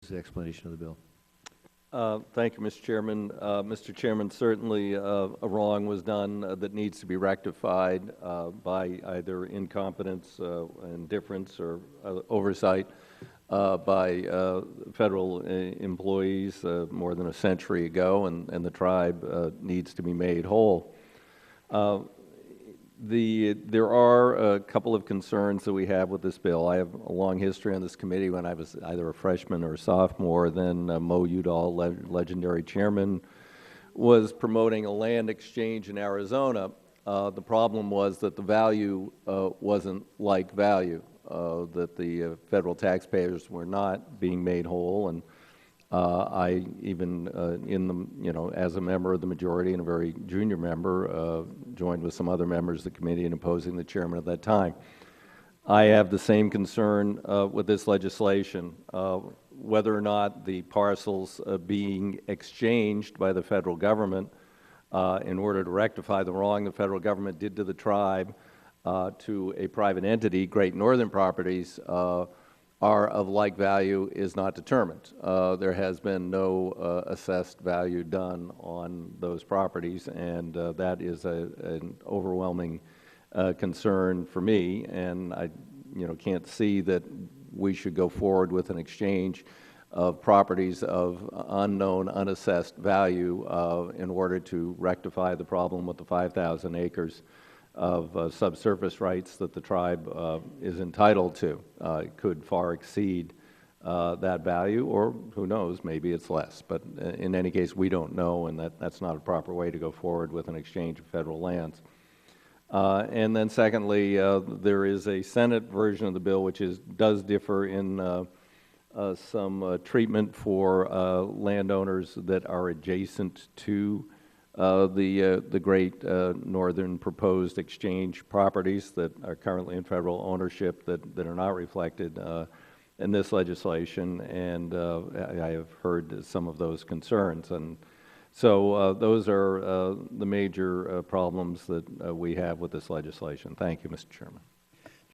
The explanation of the bill. Thank you, Mr. Chairman. Mr. Chairman, certainly a wrong was done that needs to be rectified by either incompetence, indifference, or oversight by federal employees more than a century ago, and the tribe needs to be made whole. There are a couple of concerns that we have with this bill. I have a long history on this committee. When I was either a freshman or a sophomore, then Mo Udall, legendary chairman, was promoting a land exchange in Arizona. The problem was that the value wasn't like value, that the federal taxpayers were not being made whole, and I even, as a member of the majority and a very junior member, joined with some other members of the committee in opposing the chairman at that time. I have the same concern with this legislation. Whether or not the parcels being exchanged by the federal government in order to rectify the wrong the federal government did to the tribe to a private entity, Great Northern Properties, are of like value is not determined. There has been no assessed value done on those properties, and that is an overwhelming concern for me, and I can't see that we should go forward with an exchange of properties of unknown, unassessed value in order to rectify the problem with the 5,000 acres of subsurface rights that the tribe is entitled to. It could far exceed that value, or who knows, maybe it's less. But in any case, we don't know, and that's not a proper way to go forward with an exchange of federal lands. And then secondly, there is a Senate version of the bill which does differ in some treatment for landowners that are adjacent to the Great Northern proposed exchange properties that are currently in federal ownership that are not reflected in this legislation, and I have heard some of those concerns. And so those are the major problems that we have with this legislation. Thank you, Mr. Chairman.